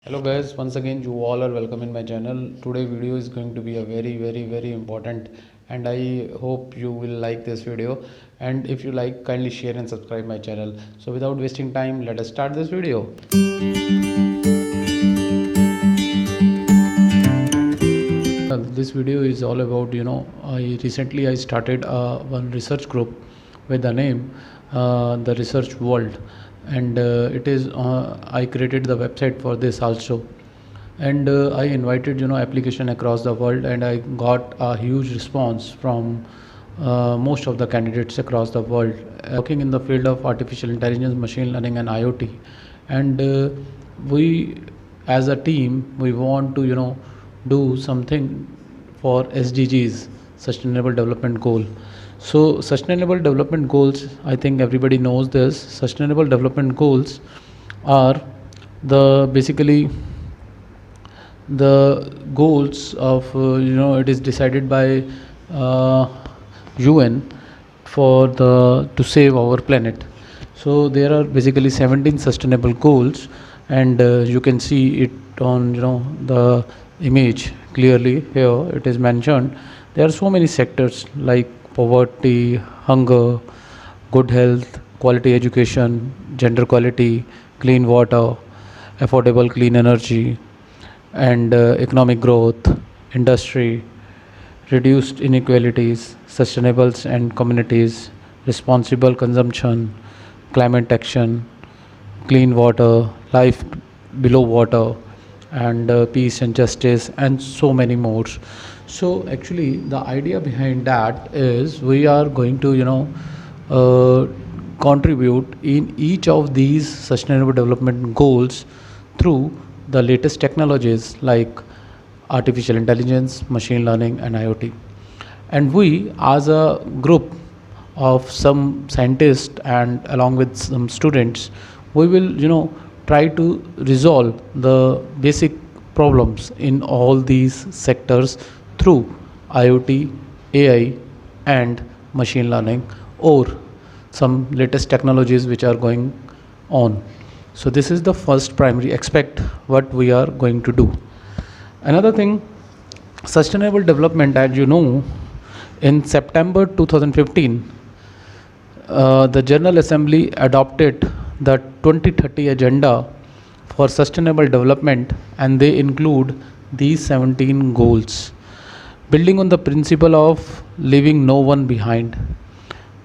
Hello guys, once again you all are welcome in my channel. Today video is going to be a very important, and I hope you will like this video, and if you like, kindly share and subscribe my channel. So without wasting time, let us start this video. This video is all about, I recently started one research group with the name the Research World, and it is I created the website for this also, and I invited application across the world, and I got a huge response from most of the candidates across the world working in the field of artificial intelligence, machine learning and IoT. And we as a team, we want to do something for SDGs, sustainable development goal. So sustainable development goals, I think everybody knows this. Sustainable development goals are the basically the goals of it is decided by uh, UN for the to save our planet. So there are basically 17 sustainable goals, and you can see it on the image clearly. Here it is mentioned. There are so many sectors like poverty, hunger, good health, quality education, gender equality, clean water, affordable clean energy, and economic growth, industry, reduced inequalities, sustainables and communities, responsible consumption, climate action, clean water, life below water, and peace and justice, and so many more. So actually, the idea behind that is we are going to uh, contribute in each of these sustainable development goals through the latest technologies like artificial intelligence, machine learning, and IoT. And we, as a group of some scientists and along with some students, we will try to resolve the basic problems in all these sectors through IoT, AI, and machine learning, or some latest technologies which are going on. So this is the first primary aspect what we are going to do. Another thing, sustainable development, as you know, in September 2015, the General Assembly adopted the 2030 Agenda for Sustainable Development, and they include these 17 goals. Building on the principle of leaving no one behind,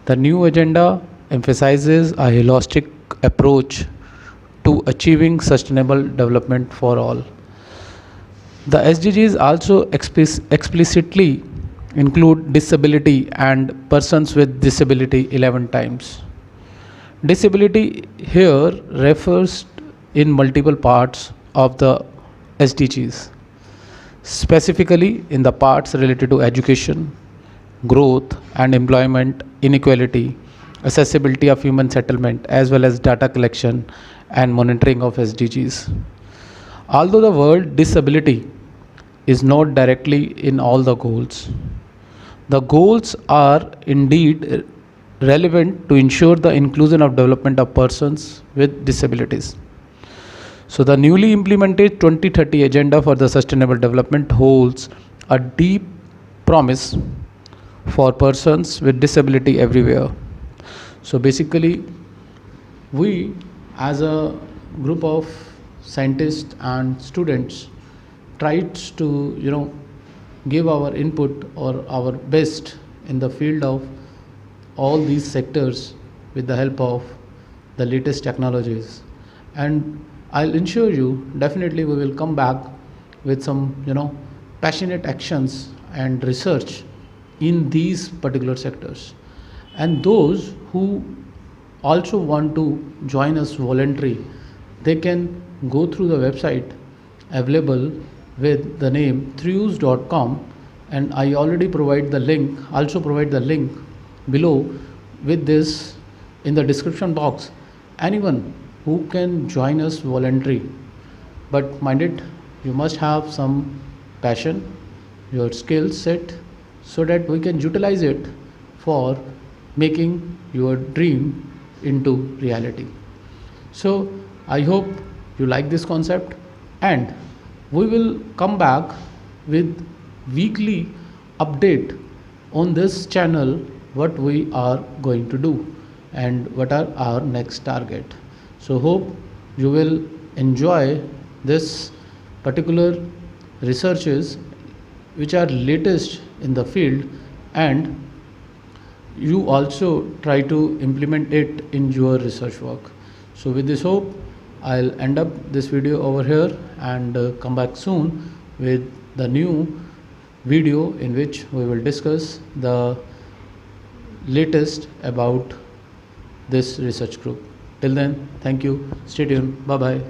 the new agenda emphasizes a holistic approach to achieving sustainable development for all. The SDGs also explicitly include disability and persons with disability 11 times. Disability here refers in multiple parts of the SDGs, specifically in the parts related to education, growth and employment, inequality, accessibility of human settlement, as well as data collection and monitoring of SDGs. Although the word disability is not directly in all the goals, the goals are indeed relevant to ensure the inclusion of development of persons with disabilities. So the newly implemented 2030 Agenda for the Sustainable Development holds a deep promise for persons with disability everywhere. So basically, we as a group of scientists and students tries to give our input or our best in the field of all these sectors with the help of the latest technologies. And I'll ensure you definitely we will come back with some passionate actions and research in these particular sectors. And those who also want to join us voluntary, they can go through the website available with the name threws.com, and I already provide the link, also provide the link below with this in the description box. Anyone who can join us voluntary, but mind it, you must have some passion, your skill set, so that we can utilize it for making your dream into reality. So I hope you like this concept, and we will come back with weekly update on this channel, what we are going to do and what are our next target. So hope you will enjoy this particular researches which are latest in the field, and you also try to implement it in your research work. So with this hope, I'll end up this video over here and come back soon with the new video in which we will discuss the latest about this research group. Till then, thank you. Stay tuned. Bye bye.